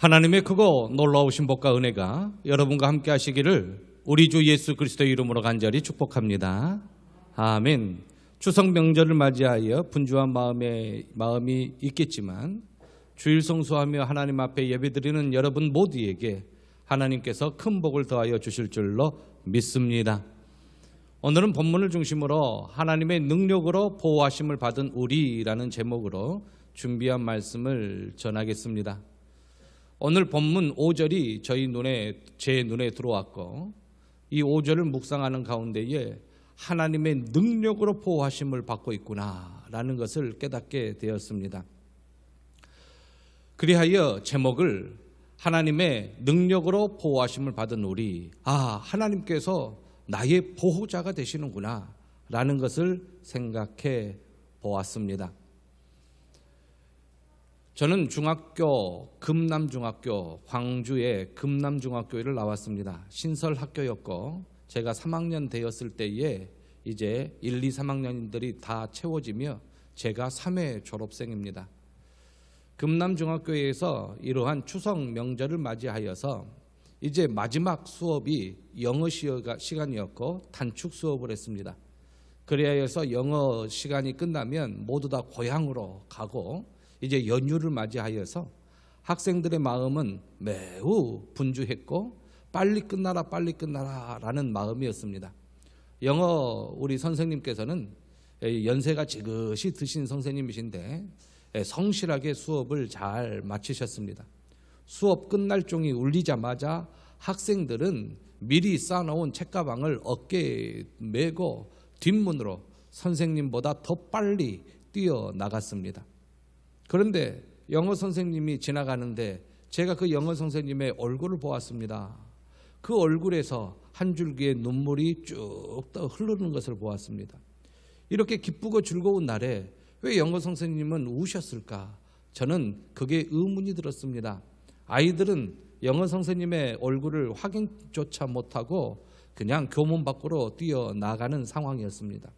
하나님의 크고 놀라우신 복과 은혜가 여러분과 함께 하시기를 우리 주 예수 그리스도의 이름으로 간절히 축복합니다. 아멘. 추석 명절을 맞이하여 분주한 마음이 있겠지만 주일 성수하며 하나님 앞에 예배드리는 여러분 모두에게 하나님께서 큰 복을 더하여 주실 줄로 믿습니다. 오늘은 본문을 중심으로 하나님의 능력으로 보호하심을 받은 우리라는 제목으로 준비한 말씀을 전하겠습니다. 오늘 본문 5절이 제 눈에 들어왔고 이 5절을 묵상하는 가운데에 하나님의 능력으로 보호하심을 받고 있구나라는 것을 깨닫게 되었습니다. 그리하여 제목을 하나님의 능력으로 보호하심을 받은 우리, 하나님께서 나의 보호자가 되시는구나 라는 것을 생각해 보았습니다. 저는 금남중학교, 광주의 금남중학교를 나왔습니다. 신설학교였고 제가 3학년 되었을 때에 이제 1, 2, 3학년들이 다 채워지며 제가 3회 졸업생입니다. 금남중학교에서 이러한 추석 명절을 맞이하여서 이제 마지막 수업이 영어 시간이었고 단축 수업을 했습니다. 그래서 영어 시간이 끝나면 모두 다 고향으로 가고 이제 연휴를 맞이하여서 학생들의 마음은 매우 분주했고 빨리 끝나라 라는 마음이었습니다. 영어 우리 선생님께서는 연세가 지긋이 드신 선생님이신데 성실하게 수업을 잘 마치셨습니다. 수업 끝날 종이 울리자마자 학생들은 미리 쌓아놓은 책가방을 어깨에 메고 뒷문으로 선생님보다 더 빨리 뛰어나갔습니다. 그런데 영어 선생님이 지나가는데 제가 그 영어 선생님의 얼굴을 보았습니다. 그 얼굴에서 한 줄기의 눈물이 쭉 흐르는 것을 보았습니다. 이렇게 기쁘고 즐거운 날에 왜 영어 선생님은 우셨을까? 저는 그게 의문이 들었습니다. 아이들은 영어 선생님의 얼굴을 확인조차 못하고 그냥 교문 밖으로 뛰어나가는 상황이었습니다.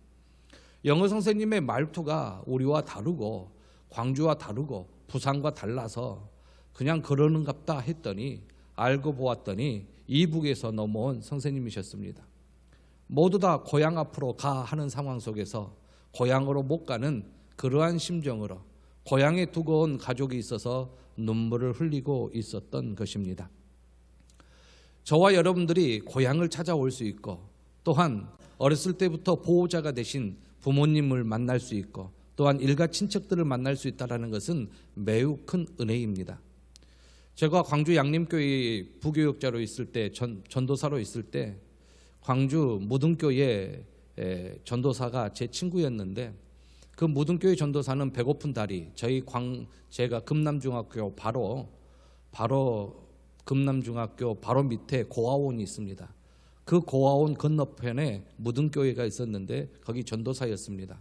영어 선생님의 말투가 우리와 다르고 광주와 다르고 부산과 달라서 그냥 그러는갑다 했더니 알고 보았더니 이북에서 넘어온 선생님이셨습니다. 모두 다 고향 앞으로 가 하는 상황 속에서 고향으로 못 가는 그러한 심정으로 고향에 두고 온 가족이 있어서 눈물을 흘리고 있었던 것입니다. 저와 여러분들이 고향을 찾아올 수 있고 또한 어렸을 때부터 보호자가 되신 부모님을 만날 수 있고 또한 일가 친척들을 만날 수 있다는 것은 매우 큰 은혜입니다. 제가 광주 양림교회 부교육자로 있을 때 전도사로 있을 때 광주 무등교회 전도사가 제 친구였는데 그 무등교회 전도사는 배고픈 다리 제가 금남중학교 바로 금남중학교 바로 밑에 고아원이 있습니다. 그 고아원 건너편에 무등교회가 있었는데 거기 전도사였습니다.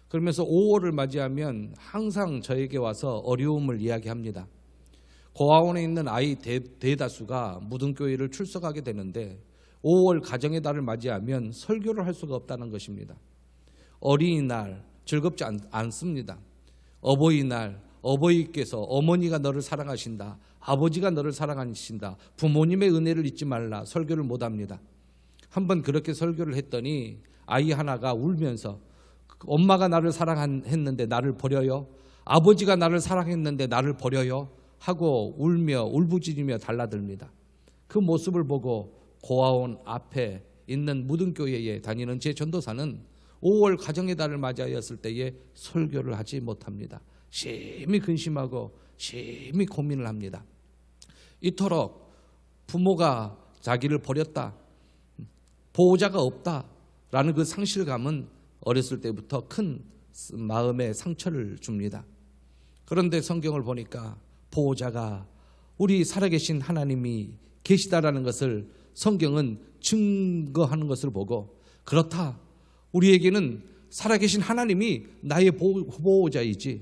그러면서 5월을 맞이하면 항상 저에게 와서 어려움을 이야기합니다. 고아원에 있는 아이 대다수가 무등교회를 출석하게 되는데 5월 가정의 달을 맞이하면 설교를 할 수가 없다는 것입니다. 어린이날 즐겁지 않습니다. 어버이날 어버이께서 어머니가 너를 사랑하신다. 아버지가 너를 사랑하신다. 부모님의 은혜를 잊지 말라. 설교를 못합니다. 한번 그렇게 설교를 했더니 아이 하나가 울면서 엄마가 나를 사랑했는데 나를 버려요? 아버지가 나를 사랑했는데 나를 버려요? 하고 울며 울부짖으며 달라듭니다. 그 모습을 보고 고아원 앞에 있는 무등교회에 다니는 제 전도사는 5월 가정의 달을 맞이하였을 때에 설교를 하지 못합니다. 심히 근심하고 심히 고민을 합니다. 이토록 부모가 자기를 버렸다, 보호자가 없다라는 그 상실감은 어렸을 때부터 큰 마음의 상처를 줍니다. 그런데 성경을 보니까 보호자가 우리 살아계신 하나님이 계시다라는 것을 성경은 증거하는 것을 보고 그렇다. 우리에게는 살아계신 하나님이 나의 보호자이지.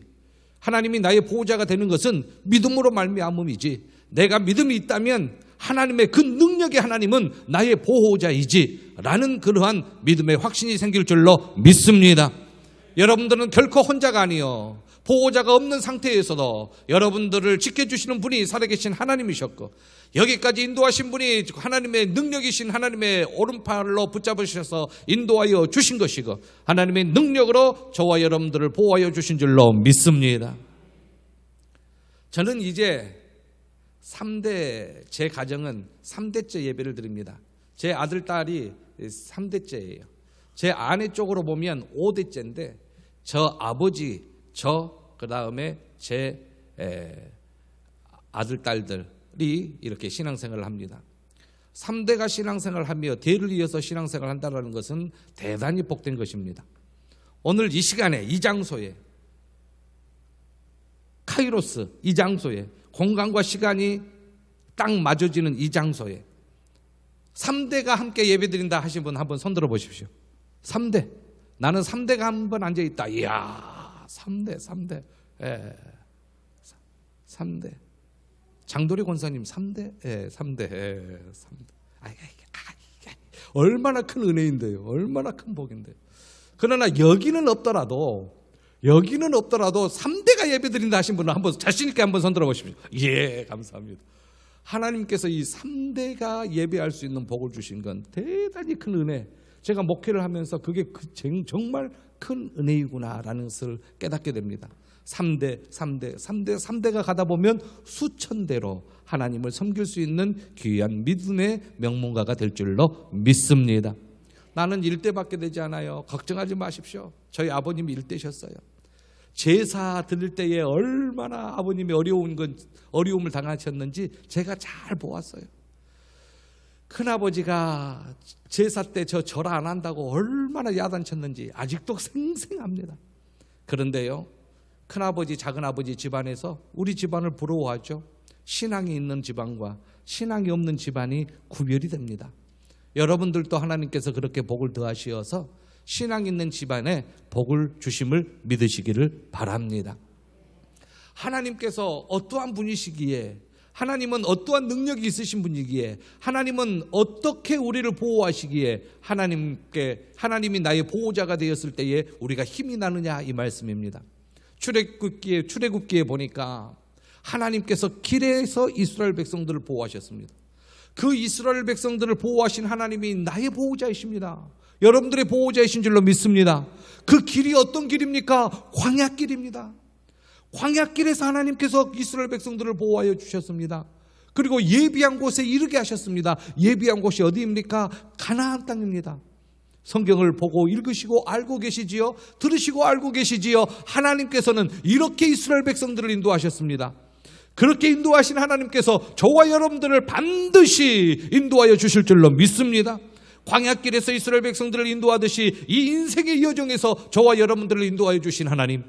하나님이 나의 보호자가 되는 것은 믿음으로 말미암음이지. 내가 믿음이 있다면 하나님의 그 능력의 하나님은 나의 보호자이지 라는 그러한 믿음의 확신이 생길 줄로 믿습니다. 여러분들은 결코 혼자가 아니요 보호자가 없는 상태에서도 여러분들을 지켜주시는 분이 살아계신 하나님이셨고, 여기까지 인도하신 분이 하나님의 능력이신 하나님의 오른팔로 붙잡으셔서 인도하여 주신 것이고, 하나님의 능력으로 저와 여러분들을 보호하여 주신 줄로 믿습니다. 저는 이제 3대, 제 가정은 3대째 예배를 드립니다. 제 아들, 딸이 3대째예요. 제 아내 쪽으로 보면 5대째인데, 저 아버지, 그 다음에 제 아들, 딸들이 이렇게 신앙생활을 합니다. 3대가 신앙생활을 하며 대를 이어서 신앙생활을 한다는 것은 대단히 복된 것입니다. 오늘 이 시간에, 이 장소에, 카이로스 이 장소에, 공간과 시간이 딱 맞아지는 이 장소에 3대가 함께 예배드린다 하신 분 한번 손들어 보십시오. 3대. 나는 3대가 한번 앉아있다. 이야, 3대. 예. 3대. 장도리 권사님 3대. 예, 3대. 예, 3대. 얼마나 큰 은혜인데요. 얼마나 큰 복인데요. 그러나 여기는 없더라도 3대가 예배드린다 하신 분은 한번 자신있게 한번 손들어 보십시오. 예, 감사합니다. 하나님께서 이 3대가 예배할 수 있는 복을 주신 건 대단히 큰 은혜. 제가 목회를 하면서 그게 정말 큰 은혜이구나라는 것을 깨닫게 됩니다. 3대가 가다 보면 수천 대로 하나님을 섬길 수 있는 귀한 믿음의 명문가가 될 줄로 믿습니다. 나는 1대밖에 되지 않아요. 걱정하지 마십시오. 저희 아버님이 1대셨어요. 제사 드릴 때에 얼마나 아버님이 어려움을 당하셨는지 제가 잘 보았어요. 큰아버지가 제사 때 저 절하 안 한다고 얼마나 야단쳤는지 아직도 생생합니다. 그런데요, 큰아버지, 작은아버지 집안에서 우리 집안을 부러워하죠. 신앙이 있는 집안과 신앙이 없는 집안이 구별이 됩니다. 여러분들도 하나님께서 그렇게 복을 더하시어서 신앙 있는 집안에 복을 주심을 믿으시기를 바랍니다. 하나님께서 어떠한 분이시기에, 하나님은 어떠한 능력이 있으신 분이기에, 하나님은 어떻게 우리를 보호하시기에 하나님이 나의 보호자가 되었을 때에 우리가 힘이 나느냐, 이 말씀입니다. 출애굽기에 보니까 하나님께서 길에서 이스라엘 백성들을 보호하셨습니다. 그 이스라엘 백성들을 보호하신 하나님이 나의 보호자이십니다. 여러분들의 보호자이신 줄로 믿습니다. 그 길이 어떤 길입니까? 광야길입니다. 광야길에서 하나님께서 이스라엘 백성들을 보호하여 주셨습니다. 그리고 예비한 곳에 이르게 하셨습니다. 예비한 곳이 어디입니까? 가나안 땅입니다. 성경을 보고 읽으시고 알고 계시지요? 들으시고 알고 계시지요? 하나님께서는 이렇게 이스라엘 백성들을 인도하셨습니다. 그렇게 인도하신 하나님께서 저와 여러분들을 반드시 인도하여 주실 줄로 믿습니다. 광야길에서 이스라엘 백성들을 인도하듯이 이 인생의 여정에서 저와 여러분들을 인도하여 주신 하나님,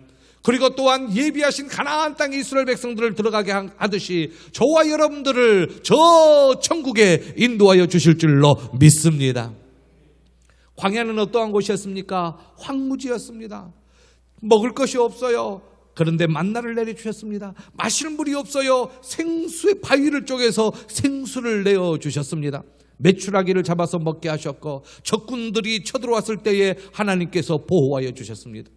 그리고 또한 예비하신 가나안 땅에 이스라엘 백성들을 들어가게 하듯이 저와 여러분들을 저 천국에 인도하여 주실 줄로 믿습니다. 광야는 어떠한 곳이었습니까? 황무지였습니다. 먹을 것이 없어요. 그런데 만나를 내려주셨습니다. 마실 물이 없어요. 생수의 바위를 쪼개서 생수를 내어주셨습니다. 메추라기를 잡아서 먹게 하셨고, 적군들이 쳐들어왔을 때에 하나님께서 보호하여 주셨습니다.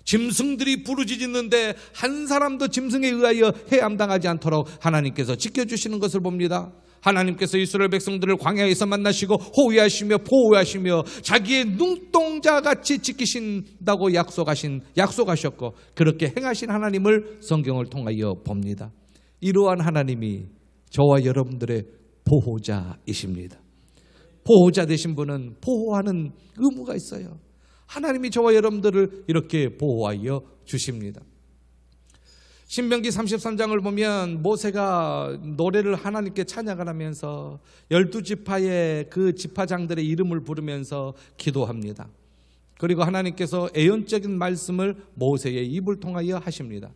짐승들이 부르짖는데 한 사람도 짐승에 의하여 해함당하지 않도록 하나님께서 지켜주시는 것을 봅니다. 하나님께서 이스라엘 백성들을 광야에서 만나시고 호위하시며 보호하시며 자기의 눈동자같이 지키신다고 약속하셨고, 그렇게 행하신 하나님을 성경을 통하여 봅니다. 이러한 하나님이 저와 여러분들의 보호자이십니다. 보호자 되신 분은 보호하는 의무가 있어요. 하나님이 저와 여러분들을 이렇게 보호하여 주십니다. 신명기 33장을 보면 모세가 노래를 하나님께 찬양을 하면서 12지파의 그 지파장들의 이름을 부르면서 기도합니다. 그리고 하나님께서 애언적인 말씀을 모세의 입을 통하여 하십니다.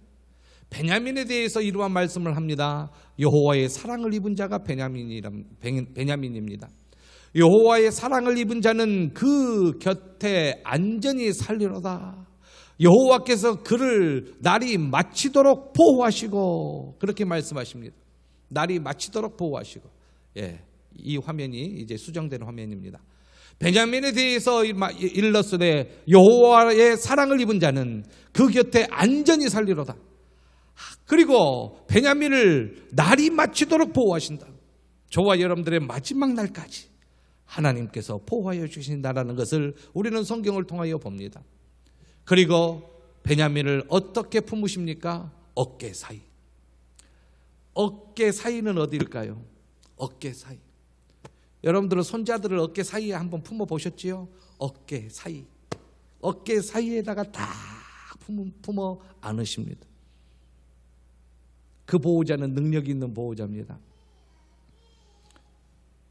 베냐민에 대해서 이러한 말씀을 합니다. 여호와의 사랑을 입은 자가 베냐민입니다. 여호와의 사랑을 입은 자는 그 곁에 안전히 살리로다. 여호와께서 그를 날이 마치도록 보호하시고, 그렇게 말씀하십니다. 날이 마치도록 보호하시고. 이 화면이 이제 수정된 화면입니다. 베냐민에 대해서 일렀으되 여호와의 사랑을 입은 자는 그 곁에 안전히 살리로다. 그리고 베냐민을 날이 마치도록 보호하신다. 저와 여러분들의 마지막 날까지 하나님께서 보호하여 주신다는 것을 우리는 성경을 통하여 봅니다. 그리고 베냐민을 어떻게 품으십니까? 어깨 사이. 어깨 사이는 어디일까요? 어깨 사이. 여러분들은 손자들을 어깨 사이에 한번 품어 보셨지요? 어깨 사이. 어깨 사이에다가 다 품어 안으십니다. 그 보호자는 능력 있는 보호자입니다.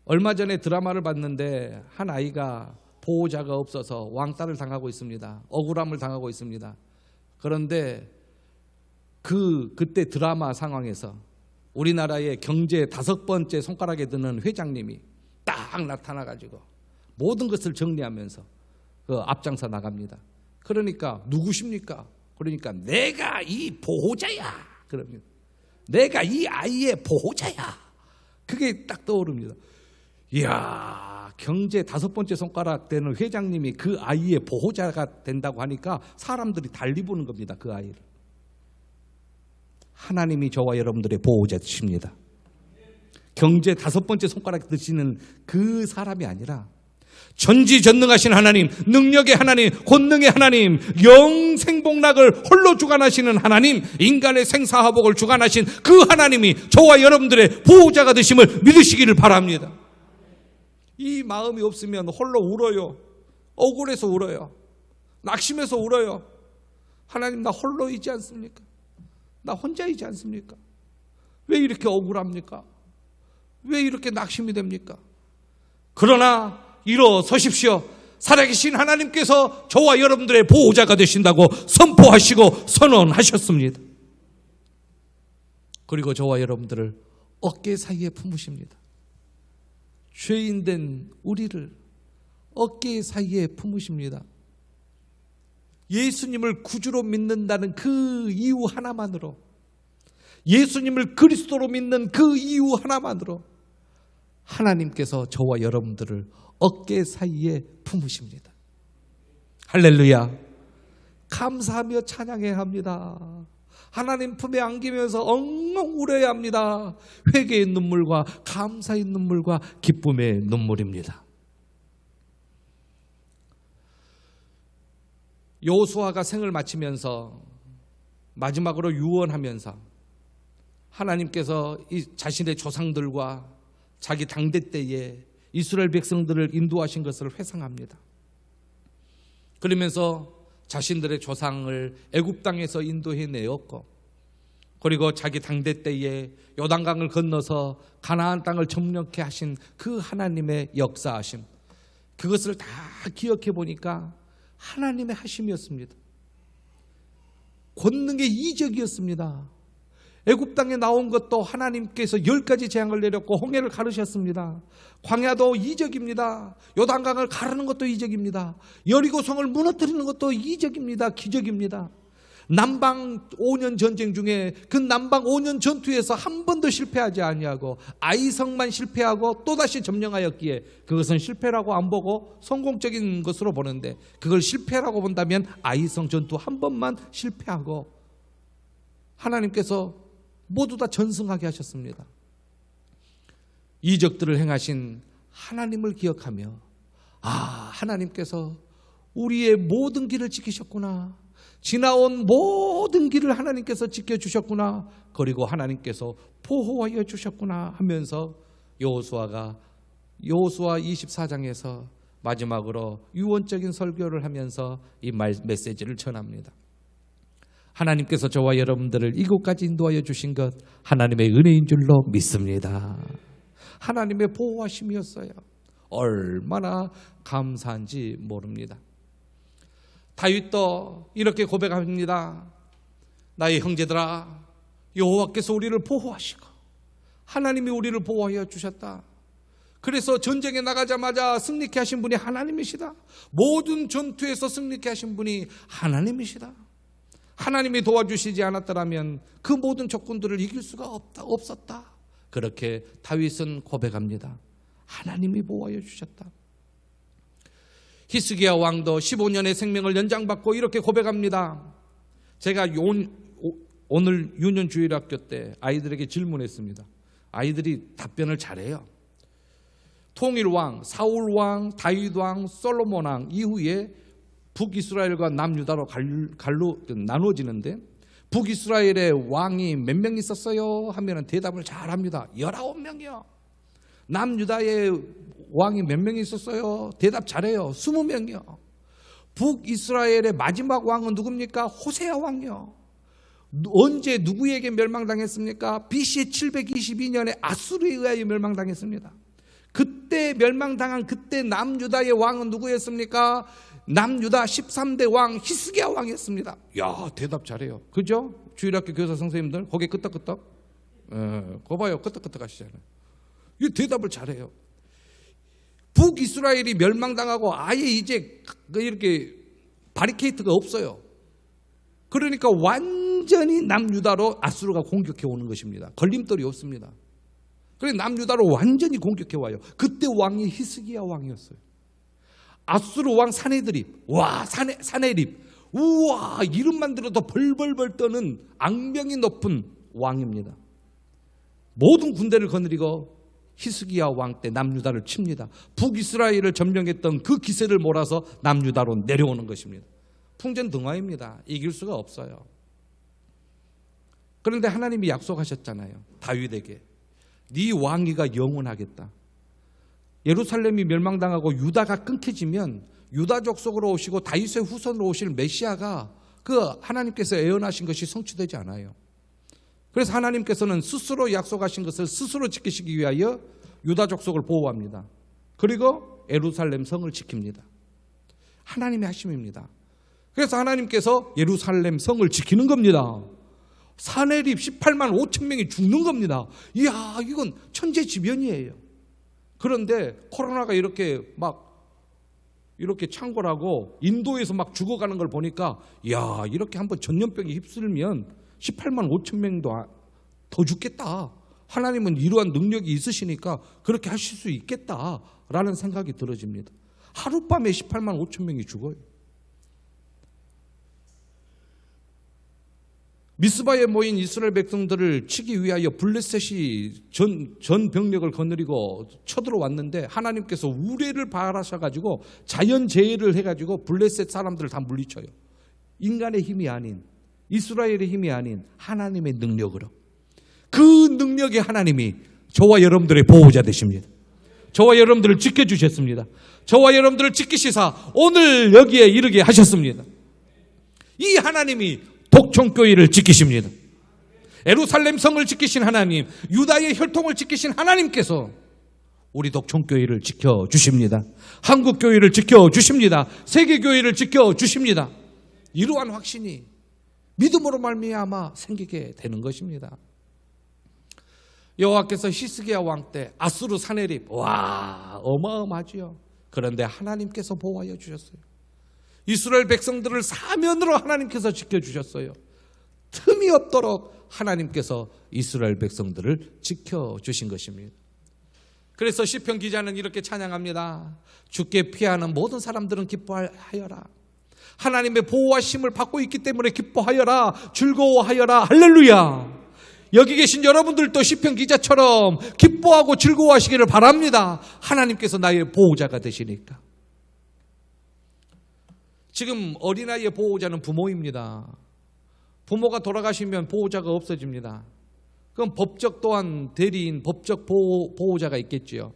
얼마 전에 드라마를 봤는데 한 아이가 보호자가 없어서 왕따를 당하고 있습니다. 억울함을 당하고 있습니다. 그런데 그때 드라마 상황에서 우리나라의 경제 5번째 손가락에 드는 회장님이 딱 나타나가지고 모든 것을 정리하면서 그 앞장서 나갑니다. 그러니까 누구십니까? 그러니까 내가 이 보호자야. 그럽니다. 내가 이 아이의 보호자야. 그게 딱 떠오릅니다. 이야, 경제 5번째 손가락 되는 회장님이 그 아이의 보호자가 된다고 하니까 사람들이 달리 보는 겁니다. 그 아이를. 하나님이 저와 여러분들의 보호자이십니다. 경제 5번째 손가락 드시는 그 사람이 아니라 전지전능하신 하나님, 능력의 하나님, 권능의 하나님, 영생복락을 홀로 주관하시는 하나님, 인간의 생사화복을 주관하신 그 하나님이 저와 여러분들의 보호자가 되심을 믿으시기를 바랍니다. 이 마음이 없으면 홀로 울어요. 억울해서 울어요. 낙심해서 울어요. 하나님, 나 홀로이지 않습니까? 나 혼자이지 않습니까? 왜 이렇게 억울합니까? 왜 이렇게 낙심이 됩니까? 그러나 일어서십시오. 살아계신 하나님께서 저와 여러분들의 보호자가 되신다고 선포하시고 선언하셨습니다. 그리고 저와 여러분들을 어깨 사이에 품으십니다. 죄인된 우리를 어깨 사이에 품으십니다. 예수님을 구주로 믿는다는 그 이유 하나만으로, 예수님을 그리스도로 믿는 그 이유 하나만으로 하나님께서 저와 여러분들을 어깨 사이에 품으십니다. 할렐루야. 감사하며 찬양해야 합니다. 하나님 품에 안기면서 엉엉 울어야 합니다. 회개의 눈물과 감사의 눈물과 기쁨의 눈물입니다. 여호수아가 생을 마치면서 마지막으로 유언하면서 하나님께서 이 자신의 조상들과 자기 당대 때에 이스라엘 백성들을 인도하신 것을 회상합니다. 그러면서 자신들의 조상을 애굽 땅에서 인도해 내었고, 그리고 자기 당대 때에 요단강을 건너서 가나안 땅을 점령케 하신 그 하나님의 역사하심, 그것을 다 기억해 보니까 하나님의 하심이었습니다. 권능의 이적이었습니다. 애굽 땅에 나온 것도 하나님께서 10가지 재앙을 내렸고 홍해를 가르셨습니다. 광야도 이적입니다. 요단강을 가르는 것도 이적입니다. 여리고성을 무너뜨리는 것도 이적입니다. 기적입니다. 남방 5년 전쟁 중에 그 남방 5년 전투에서 한 번도 실패하지 아니하고 아이성만 실패하고 또다시 점령하였기에 그것은 실패라고 안 보고 성공적인 것으로 보는데, 그걸 실패라고 본다면 아이성 전투 한 번만 실패하고 하나님께서 모두 다 전승하게 하셨습니다. 이적들을 행하신 하나님을 기억하며, 하나님께서 우리의 모든 길을 지키셨구나, 지나온 모든 길을 하나님께서 지켜주셨구나, 그리고 하나님께서 보호하여 주셨구나 하면서 여호수아 24장에서 마지막으로 유언적인 설교를 하면서 이 메시지를 전합니다. 하나님께서 저와 여러분들을 이곳까지 인도하여 주신 것 하나님의 은혜인 줄로 믿습니다. 하나님의 보호하심이었어요. 얼마나 감사한지 모릅니다. 다윗도 이렇게 고백합니다. 나의 형제들아, 여호와께서 우리를 보호하시고 하나님이 우리를 보호하여 주셨다. 그래서 전쟁에 나가자마자 승리케 하신 분이 하나님이시다. 모든 전투에서 승리케 하신 분이 하나님이시다. 하나님이 도와주시지 않았더라면 그 모든 적군들을 이길 수가 없었다. 그렇게 다윗은 고백합니다. 하나님이 보호하여 주셨다. 히스기야 왕도 15년의 생명을 연장받고 이렇게 고백합니다. 제가 오늘 유년주일학교 때 아이들에게 질문했습니다. 아이들이 답변을 잘해요. 통일왕, 사울왕, 다윗왕, 솔로몬왕 이후에 북이스라엘과 남유다로 갈로 나눠지는데 북이스라엘의 왕이 몇 명 있었어요? 하면 대답을 잘합니다. 19명이요. 남유다의 왕이 몇 명 있었어요? 대답 잘해요. 20명이요. 북이스라엘의 마지막 왕은 누굽니까? 호세아 왕이요. 언제 누구에게 멸망당했습니까? BC 722년에 아수르에 의하여 멸망당했습니다. 그때 멸망당한 그때 남유다의 왕은 누구였습니까? 남유다 13대 왕 히스기야 왕이었습니다. 야, 대답 잘해요. 그죠? 주일학교 교사 선생님들 고개 끄덕끄덕. 그거 봐요. 끄덕끄덕 하시잖아요. 이 대답을 잘해요. 북이스라엘이 멸망당하고 아예 이제 이렇게 바리케이트가 없어요. 그러니까 완전히 남유다로 아수르가 공격해 오는 것입니다. 걸림돌이 없습니다. 그래서 남유다로 완전히 공격해 와요. 그때 왕이 히스기야 왕이었어요. 아수르 왕 사네드립, 와 사네립, 우와 이름만 들어도 벌벌벌 떠는 악명이 높은 왕입니다. 모든 군대를 거느리고 히스기야 왕 때 남유다를 칩니다. 북이스라엘을 점령했던 그 기세를 몰아서 남유다로 내려오는 것입니다. 풍전등화입니다. 이길 수가 없어요. 그런데 하나님이 약속하셨잖아요. 다윗에게 네 왕위가 영원하겠다. 예루살렘이 멸망당하고 유다가 끊겨지면 유다족 속으로 오시고 다윗의 후손으로 오실 메시아가 그 하나님께서 예언하신 것이 성취되지 않아요. 그래서 하나님께서는 스스로 약속하신 것을 스스로 지키시기 위하여 유다족 속을 보호합니다. 그리고 예루살렘 성을 지킵니다. 하나님의 하심입니다. 그래서 하나님께서 예루살렘 성을 지키는 겁니다. 사내립 18만 5천 명이 죽는 겁니다. 이야, 이건 천재지변이에요. 그런데 코로나가 이렇게 창궐하고 인도에서 막 죽어가는 걸 보니까 야, 이렇게 한번 전염병이 휩쓸면 18만 5천 명도 더 죽겠다. 하나님은 이러한 능력이 있으시니까 그렇게 하실 수 있겠다라는 생각이 들어집니다. 하룻밤에 18만 5천 명이 죽어요. 미스바에 모인 이스라엘 백성들을 치기 위하여 블레셋이 전 병력을 거느리고 쳐들어왔는데 하나님께서 우레를 바라셔가지고 자연재해를 해가지고 블레셋 사람들을 다 물리쳐요. 인간의 힘이 아닌, 이스라엘의 힘이 아닌 하나님의 능력으로. 그 능력의 하나님이 저와 여러분들의 보호자 되십니다. 저와 여러분들을 지켜주셨습니다. 저와 여러분들을 지키시사 오늘 여기에 이르게 하셨습니다. 이 하나님이 독촌교회를 지키십니다. 예루살렘 성을 지키신 하나님, 유다의 혈통을 지키신 하나님께서 우리 독촌교회를 지켜주십니다. 한국교회를 지켜주십니다. 세계교회를 지켜주십니다. 이러한 확신이 믿음으로 말미암아 생기게 되는 것입니다. 여호와께서 히스기야 왕 때 아수르 사네립, 와 어마어마하지요. 그런데 하나님께서 보호하여 주셨어요. 이스라엘 백성들을 사면으로 하나님께서 지켜주셨어요. 틈이 없도록 하나님께서 이스라엘 백성들을 지켜주신 것입니다. 그래서 시편 기자는 이렇게 찬양합니다. 주께 피하는 모든 사람들은 기뻐하여라. 하나님의 보호하심을 받고 있기 때문에 기뻐하여라. 즐거워하여라. 할렐루야. 여기 계신 여러분들도 시편 기자처럼 기뻐하고 즐거워하시기를 바랍니다. 하나님께서 나의 보호자가 되시니까. 지금 어린아이의 보호자는 부모입니다. 부모가 돌아가시면 보호자가 없어집니다. 그럼 법적 또한 대리인, 법적 보호자가 있겠지요.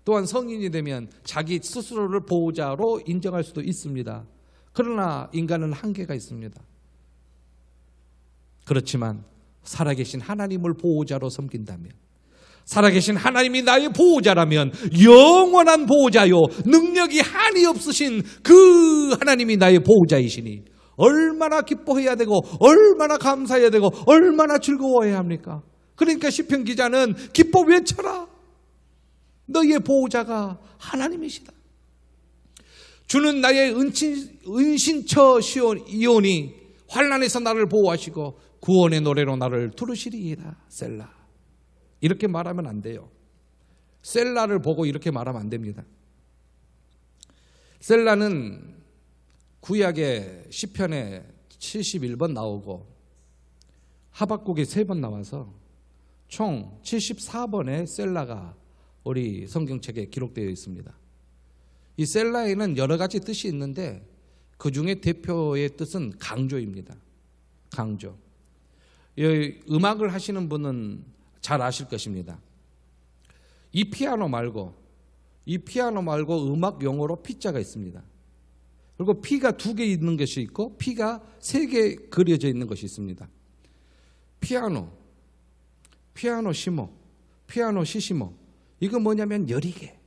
또한 성인이 되면 자기 스스로를 보호자로 인정할 수도 있습니다. 그러나 인간은 한계가 있습니다. 그렇지만 살아계신 하나님을 보호자로 섬긴다면, 살아계신 하나님이 나의 보호자라면, 영원한 보호자요 능력이 한이 없으신 그 하나님이 나의 보호자이시니 얼마나 기뻐해야 되고 얼마나 감사해야 되고 얼마나 즐거워해야 합니까? 그러니까 시편 기자는 기뻐 외쳐라. 너희의 보호자가 하나님이시다. 주는 나의 은신처 시온이오니 환난에서 나를 보호하시고 구원의 노래로 나를 두르시리이다. 셀라. 이렇게 말하면 안 돼요. 셀라를 보고 이렇게 말하면 안 됩니다. 셀라는 구약의 시편에 71번 나오고 하박국에 3번 나와서 총 74번의 셀라가 우리 성경책에 기록되어 있습니다. 이 셀라에는 여러 가지 뜻이 있는데 그 중에 대표의 뜻은 강조입니다. 강조. 음악을 하시는 분은 잘 아실 것입니다. 이 피아노 말고 음악 용어로 피자가 있습니다. 그리고 피가 2개 있는 것이 있고 피가 3개 그려져 있는 것이 있습니다. 피아노 시모, 피아노 시시모. 이거 뭐냐면 여리게,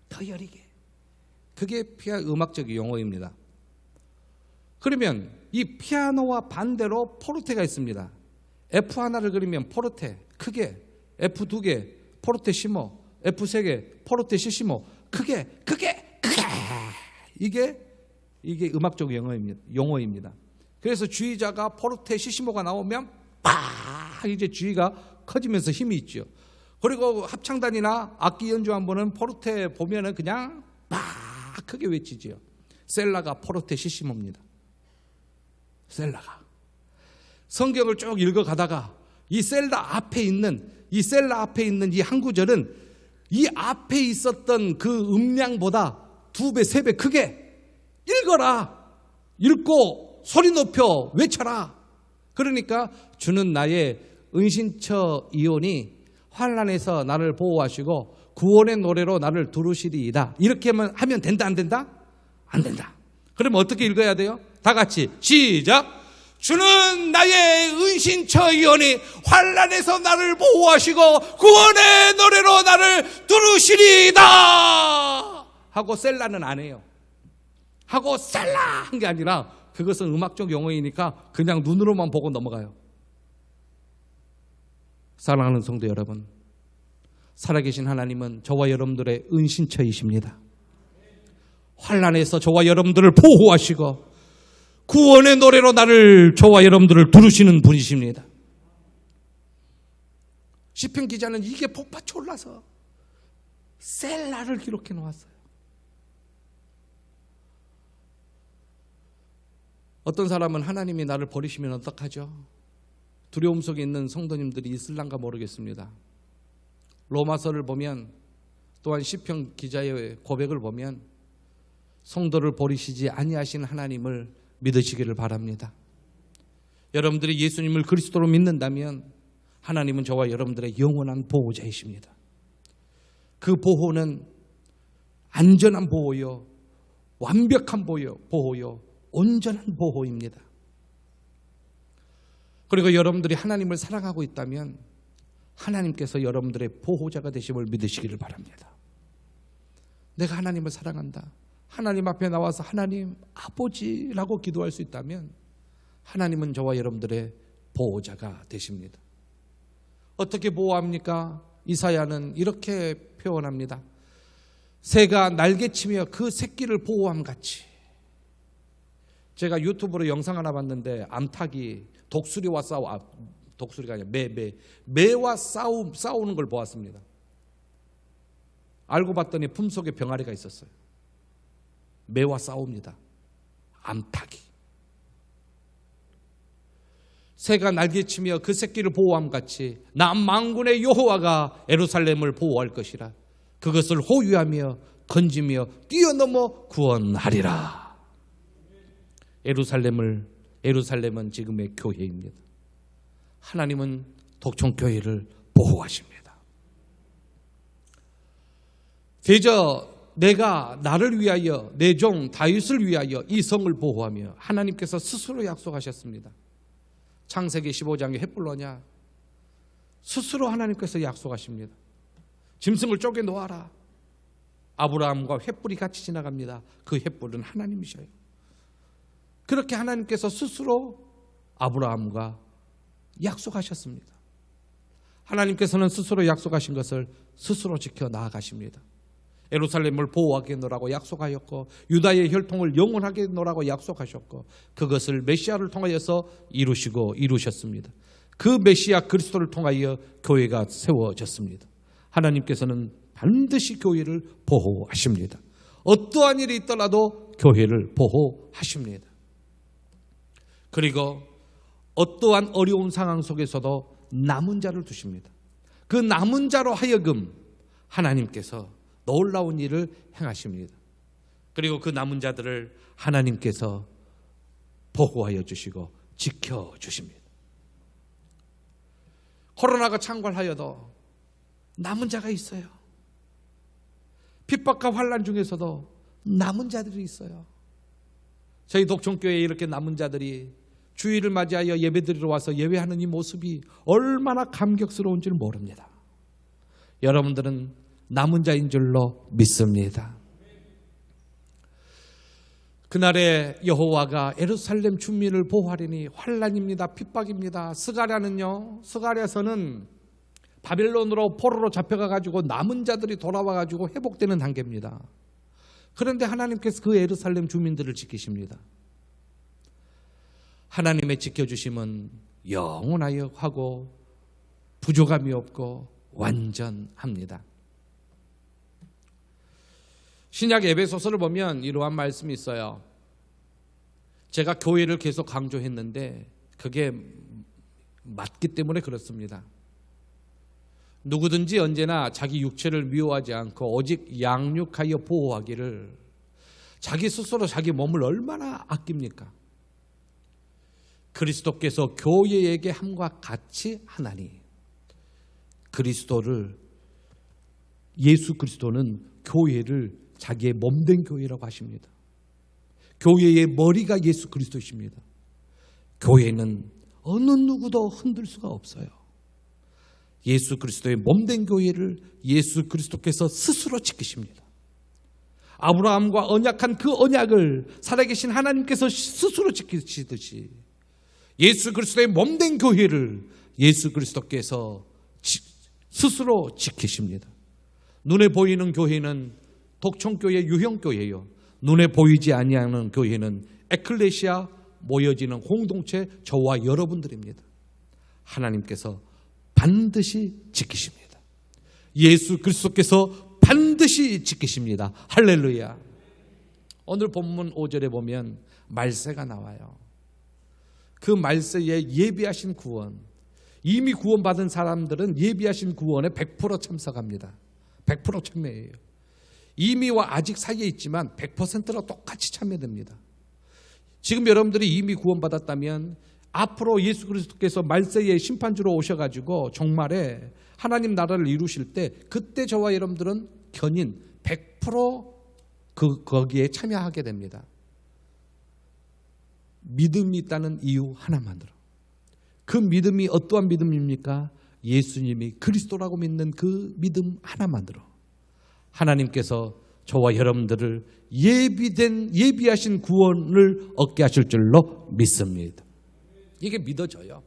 더 여리게. 그게 음악적 용어입니다. 그러면 이 피아노와 반대로 포르테가 있습니다. F 하나를 그리면 포르테, 크게, F 2개, 포르테 시모, F 3개, 포르테 시시모, 크게. 이게 음악적 용어입니다. 그래서 주의자가 포르테 시시모가 나오면 이제 주의가 커지면서 힘이 있죠. 그리고 합창단이나 악기 연주한 분은 포르테 보면은 그냥 크게 외치지요. 셀라가 포르테 시시모입니다. 셀라가. 성경을 쭉 읽어가다가 이 셀라 앞에 있는 이 한 구절은 이 앞에 있었던 그 음량보다 2배, 3배 크게 읽어라. 읽고 소리 높여 외쳐라. 그러니까 주는 나의 은신처 이온이 환난에서 나를 보호하시고 구원의 노래로 나를 두르시리이다. 이렇게 하면 된다, 안 된다? 안 된다. 그러면 어떻게 읽어야 돼요? 다 같이 시작. 주는 나의 은신처 이온이 환난에서 나를 보호하시고 구원의 노래로 나를 두르시리이다 하고 셀라는 안 해요. 하고 셀라 한 게 아니라 그것은 음악적 용어이니까 그냥 눈으로만 보고 넘어가요. 사랑하는 성도 여러분, 살아계신 하나님은 저와 여러분들의 은신처이십니다. 환난에서 저와 여러분들을 보호하시고 구원의 노래로 저와 여러분들을 두르시는 분이십니다. 시편 기자는 이게 복받쳐 올라서 셀라를 기록해 놓았어요. 어떤 사람은 하나님이 나를 버리시면 어떡하죠? 두려움 속에 있는 성도님들이 있을란가 모르겠습니다. 로마서를 보면 또한 시편 기자의 고백을 보면 성도를 버리시지 아니하신 하나님을 믿으시기를 바랍니다. 여러분들이 예수님을 그리스도로 믿는다면 하나님은 저와 여러분들의 영원한 보호자이십니다. 그 보호는 안전한 보호요, 완벽한 보호요, 온전한 보호입니다. 그리고 여러분들이 하나님을 사랑하고 있다면 하나님께서 여러분들의 보호자가 되심을 믿으시기를 바랍니다. 내가 하나님을 사랑한다. 하나님 앞에 나와서 하나님 아버지라고 기도할 수 있다면 하나님은 저와 여러분들의 보호자가 되십니다. 어떻게 보호합니까? 이사야는 이렇게 표현합니다. 새가 날개치며 그 새끼를 보호함 같이. 제가 유튜브로 영상 하나 봤는데 암탉이 독수리가 아니라 매와 싸우는 걸 보았습니다. 알고 봤더니 품속에 병아리가 있었어요. 매와 싸웁니다. 암탉이. 새가 날개치며 그 새끼를 보호함 같이 나 만군의 여호와가 예루살렘을 보호할 것이라. 그것을 호위하며 건지며 뛰어넘어 구원하리라. 예루살렘은 지금의 교회입니다. 하나님은 독촌교회를 보호하십니다. 대저 내가 나를 위하여 내 종 다윗을 위하여 이 성을 보호하며 하나님께서 스스로 약속하셨습니다. 창세기 15장에 횃불로냐 스스로 하나님께서 약속하십니다. 짐승을 쪼개 놓아라. 아브라함과 횃불이 같이 지나갑니다. 그 횃불은 하나님이셔요. 그렇게 하나님께서 스스로 아브라함과 약속하셨습니다. 하나님께서는 스스로 약속하신 것을 스스로 지켜 나아가십니다. 예루살렘을 보호하겠노라고 약속하였고 유다의 혈통을 영원하게 놓으라고 약속하셨고 그것을 메시아를 통하여서 이루셨습니다. 그 메시아 그리스도를 통하여 교회가 세워졌습니다. 하나님께서는 반드시 교회를 보호하십니다. 어떠한 일이 있더라도 교회를 보호하십니다. 그리고 어떠한 어려운 상황 속에서도 남은 자를 두십니다. 그 남은 자로 하여금 하나님께서 놀라운 일을 행하십니다. 그리고 그 남은 자들을 하나님께서 보호하여 주시고 지켜주십니다. 코로나가 창궐하여도 남은 자가 있어요. 핍박과 환난 중에서도 남은 자들이 있어요. 저희 독촌교회에 이렇게 남은 자들이 주일을 맞이하여 예배드리러 와서 예배하는 이 모습이 얼마나 감격스러운지를 모릅니다. 여러분들은 남은 자인 줄로 믿습니다. 그날에 여호와가 예루살렘 주민을 보호하리니 환난입니다. 핍박입니다. 스가랴서는 바빌론으로 포로로 잡혀가지고 남은 자들이 돌아와가지고 회복되는 단계입니다. 그런데 하나님께서 그 예루살렘 주민들을 지키십니다. 하나님의 지켜주심은 영원하여 하고 부족함이 없고 완전합니다. 신약 에베소서를 보면 이러한 말씀이 있어요. 제가 교회를 계속 강조했는데 그게 맞기 때문에 그렇습니다. 누구든지 언제나 자기 육체를 미워하지 않고 오직 양육하여 보호하기를, 자기 스스로 자기 몸을 얼마나 아낍니까? 그리스도께서 교회에게 함과 같이 하나니, 예수 그리스도는 교회를 자기의 몸된 교회라고 하십니다. 교회의 머리가 예수 그리스도이십니다. 교회는 어느 누구도 흔들 수가 없어요. 예수 그리스도의 몸된 교회를 예수 그리스도께서 스스로 지키십니다. 아브라함과 언약한 그 언약을 살아계신 하나님께서 스스로 지키시듯이 예수 그리스도의 몸된 교회를 예수 그리스도께서 스스로 지키십니다. 눈에 보이는 교회는 독촌교회 유형교회요, 눈에 보이지 아니하는 교회는 에클레시아, 모여지는 공동체, 저와 여러분들입니다. 하나님께서 반드시 지키십니다. 예수 그리스도께서 반드시 지키십니다. 할렐루야. 오늘 본문 5절에 보면 말세가 나와요. 그 말세에 예비하신 구원, 이미 구원받은 사람들은 예비하신 구원에 100% 참석합니다. 100% 참여해요. 이미와 아직 사이에 있지만 100%로 똑같이 참여됩니다. 지금 여러분들이 이미 구원받았다면 앞으로 예수 그리스도께서 말세의 심판주로 오셔가지고 종말에 하나님 나라를 이루실 때 그때 저와 여러분들은 견인 100% 거기에 참여하게 됩니다. 믿음이 있다는 이유 하나만으로. 그 믿음이 어떠한 믿음입니까? 예수님이 그리스도라고 믿는 그 믿음 하나만으로 하나님께서 저와 여러분들을 예비하신 구원을 얻게 하실 줄로 믿습니다. 이게 믿어져요.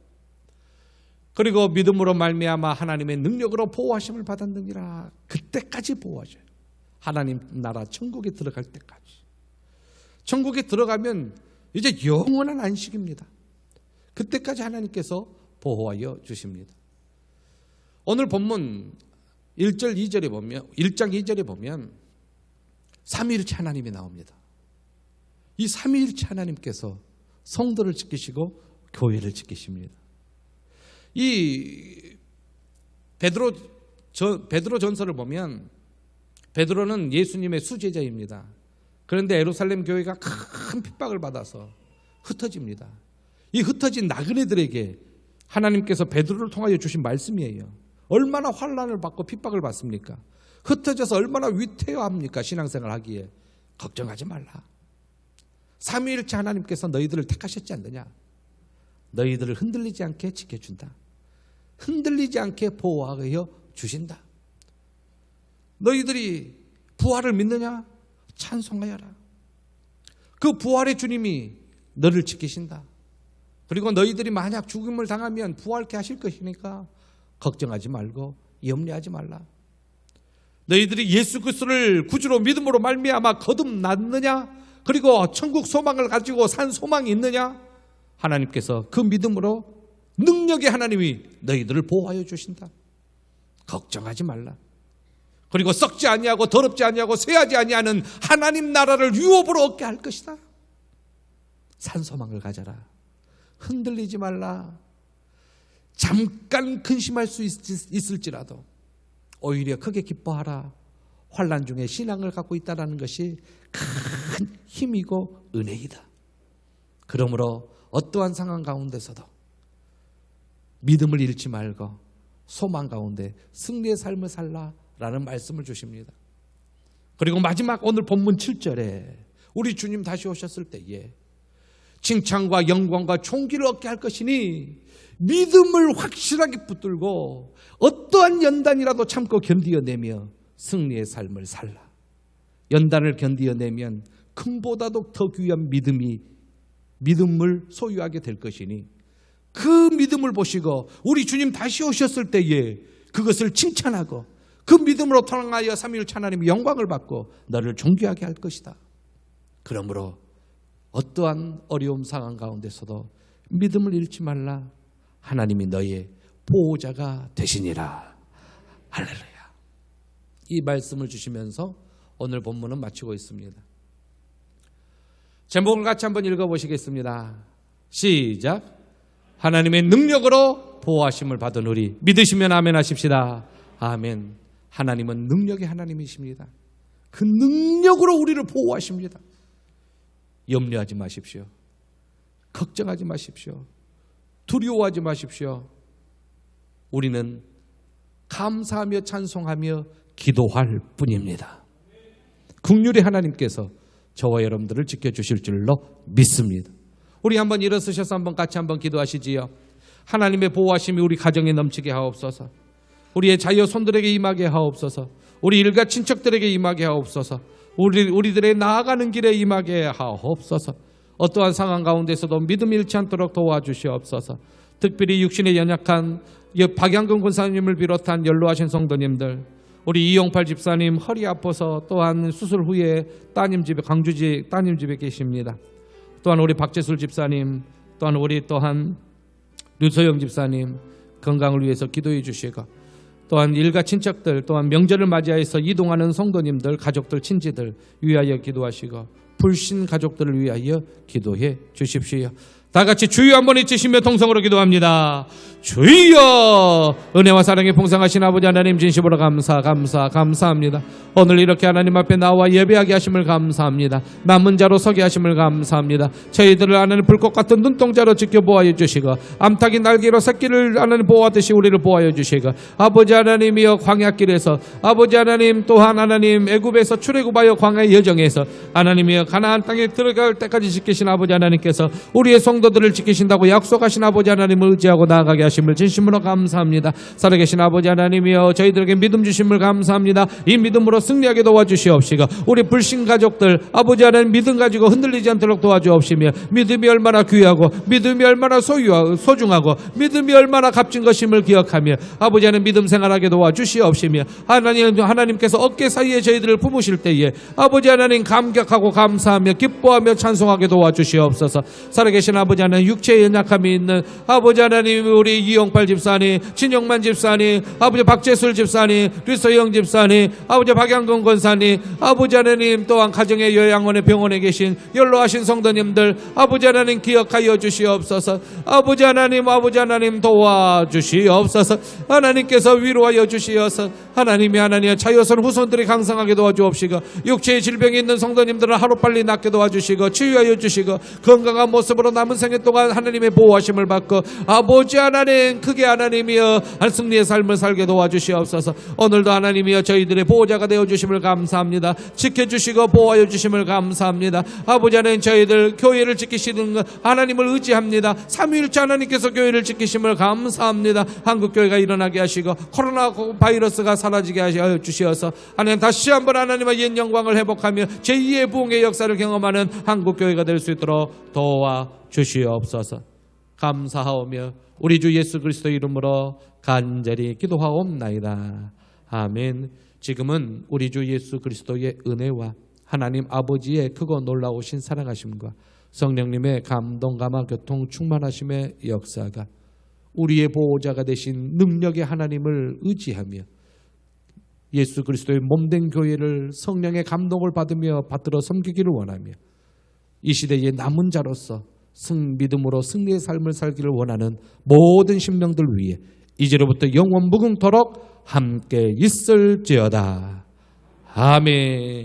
그리고 믿음으로 말미암아 하나님의 능력으로 보호하심을 받았느니라. 그때까지 보호하셔요. 하나님 나라 천국에 들어갈 때까지. 천국에 들어가면 이제 영원한 안식입니다. 그때까지 하나님께서 보호하여 주십니다. 오늘 본문 1장 2절에 보면 삼위일체 하나님이 나옵니다. 이 삼위일체 하나님께서 성도를 지키시고 교회를 지키십니다. 이 베드로 전서를 보면 베드로는 예수님의 수제자입니다. 그런데 예루살렘 교회가 큰 핍박을 받아서 흩어집니다. 이 흩어진 나그네들에게 하나님께서 베드로를 통하여 주신 말씀이에요. 얼마나 환난을 받고 핍박을 받습니까? 흩어져서 얼마나 위태합니까? 신앙생활 하기에. 걱정하지 말라. 삼위일체 하나님께서 너희들을 택하셨지 않느냐? 너희들을 흔들리지 않게 지켜준다. 흔들리지 않게 보호하여 주신다. 너희들이 부활을 믿느냐? 찬송하여라. 그 부활의 주님이 너를 지키신다. 그리고 너희들이 만약 죽음을 당하면 부활케 하실 것이니까 걱정하지 말고 염려하지 말라. 너희들이 예수 그리스도를 구주로 믿음으로 말미암아 거듭났느냐? 그리고 천국 소망을 가지고 산 소망이 있느냐? 하나님께서 그 믿음으로 능력의 하나님이 너희들을 보호하여 주신다. 걱정하지 말라. 그리고 썩지 아니하고 더럽지 아니하고 쇠하지 아니하는 하나님 나라를 유업으로 얻게 할 것이다. 산소망을 가져라. 흔들리지 말라. 잠깐 근심할 수 있을지라도 오히려 크게 기뻐하라. 환난 중에 신앙을 갖고 있다는 것이 큰 힘이고 은혜이다. 그러므로 어떠한 상황 가운데서도 믿음을 잃지 말고 소망 가운데 승리의 삶을 살라라는 말씀을 주십니다. 그리고 마지막 오늘 본문 7절에 우리 주님 다시 오셨을 때에 칭찬과 영광과 존귀를 얻게 할 것이니 믿음을 확실하게 붙들고 어떠한 연단이라도 참고 견디어내며 승리의 삶을 살라. 연단을 견디어내면 금보다도 더 귀한 믿음을 소유하게 될 것이니 그 믿음을 보시고 우리 주님 다시 오셨을 때에 그것을 칭찬하고 그 믿음으로 통하여 삼위일체 하나님의 영광을 받고 너를 존귀하게 할 것이다. 그러므로 어떠한 어려움 상황 가운데서도 믿음을 잃지 말라. 하나님이 너의 보호자가 되시니라. 할렐루야. 이 말씀을 주시면서 오늘 본문은 마치고 있습니다. 제목을 같이 한번 읽어보시겠습니다. 시작. 하나님의 능력으로 보호하심을 받은 우리 믿으시면 아멘 하십시다. 아멘. 하나님은 능력의 하나님이십니다. 그 능력으로 우리를 보호하십니다. 염려하지 마십시오. 걱정하지 마십시오. 두려워하지 마십시오. 우리는 감사하며 찬송하며 기도할 뿐입니다. 긍휼의 하나님께서 저와 여러분들을 지켜주실 줄로 믿습니다. 우리 한번 일어서셔서 한번 같이 한번 기도하시지요. 하나님의 보호하심이 우리 가정에 넘치게 하옵소서. 우리의 자녀 손들에게 임하게 하옵소서. 우리 일가 친척들에게 임하게 하옵소서. 우리들의 나아가는 길에 임하게 하옵소서. 어떠한 상황 가운데서도 믿음 잃지 않도록 도와주시옵소서. 특별히 육신에 연약한 박양근 권사님을 비롯한 연로하신 성도님들, 우리 이용팔 집사님 허리 아파서 또한 수술 후에 광주지 따님 집에 계십니다. 또한 우리 박재술 집사님, 또한 류소영 집사님 건강을 위해서 기도해 주시고, 또한 일가 친척들, 또한 명절을 맞이해서 이동하는 성도님들, 가족들, 친지들 위하여 기도하시고, 불신 가족들을 위하여 기도해 주십시오. 다 같이 주여 한번 외치시며 통성으로 기도합니다. 주여, 은혜와 사랑에 풍성하신 아버지 하나님 진심으로 감사합니다. 오늘 이렇게 하나님 앞에 나와 예배하게 하심을 감사합니다. 남은 자로 서게 하심을 감사합니다. 저희들을 하나님 불꽃 같은 눈동자로 지켜보아여 주시고, 암탉이 날개로 새끼를 하나님 보호하듯이 우리를 보호하여 주시고, 아버지 하나님이여 광야길에서, 아버지 하나님 또한 하나님 애굽에서 출애굽하여 광야의 여정에서 하나님이여 가나안 땅에 들어갈 때까지 지키신 아버지 하나님께서 우리의 성도들을 지키신다고 약속하신 아버지 하나님을 의지하고 나아가게 하심을 진심으로 감사합니다. 살아계신 아버지 하나님이여 저희들에게 믿음 주심을 감사합니다. 이 믿음으로 승리하게 도와주시옵시고, 우리 불신 가족들 아버지 하나님 믿음 가지고 흔들리지 않도록 도와주옵시며, 믿음이 얼마나 귀하고 믿음이 얼마나 소중하고 믿음이 얼마나 값진 것임을 기억하며 아버지 하나님 믿음 생활하게 도와주시옵시며, 하나님께서 어깨 사이에 저희들을 품으실 때에 아버지 하나님 감격하고 감사하며 기뻐하며 찬송하게 도와주시옵소서. 살아계신 아버지 하나님 육체에 연약함이 있는 아버지 하나님 우리 이용팔 집사님, 진영만 집사님, 아버지 박재술 집사님, 류소영 집사님, 아버지 박양근 권사님, 아버지 하나님 또한 가정의 요양원의 병원에 계신 연로하신 성도님들 아버지 하나님 기억하여 주시옵소서. 아버지 하나님 도와주시옵소서. 하나님께서 위로하여 주시어서 하나님이 자녀선 후손들이 강성하게 도와주옵시고, 육체의 질병이 있는 성도님들은 하루빨리 낫게 도와주시고 치유하여 주시고, 건강한 모습으로 남은 생애 동안 하나님의 보호하심을 받고 아버지 하나님 크게 하나님이여 승리의 삶을 살게 도와주시옵소서. 오늘도 하나님이여 저희들의 보호자가 되어주심을 감사합니다. 지켜주시고 보호하여 주심을 감사합니다. 아버지 하나님 저희들 교회를 지키시는 하나님을 의지합니다. 삼위일체 하나님께서 교회를 지키심을 감사합니다. 한국교회가 일어나게 하시고 코로나 바이러스가 사라지게 하여 주시어서 하나님 다시 한번 하나님의 옛 영광을 회복하며 제2의 부흥의 역사를 경험하는 한국교회가 될 수 있도록 도와주시옵소서. 감사하오며 우리 주 예수 그리스도 이름으로 간절히 기도하옵나이다. 아멘. 지금은 우리 주 예수 그리스도의 은혜와 하나님 아버지의 크고 놀라우신 사랑하심과 성령님의 감동 감화 교통 충만하심의 역사가 우리의 보호자가 되신 능력의 하나님을 의지하며 예수 그리스도의 몸된 교회를 성령의 감동을 받으며 받들어 섬기기를 원하며 이 시대의 남은 자로서 믿음으로 승리의 삶을 살기를 원하는 모든 심령들 위해 이제로부터 영원 무궁토록 함께 있을지어다. 아멘.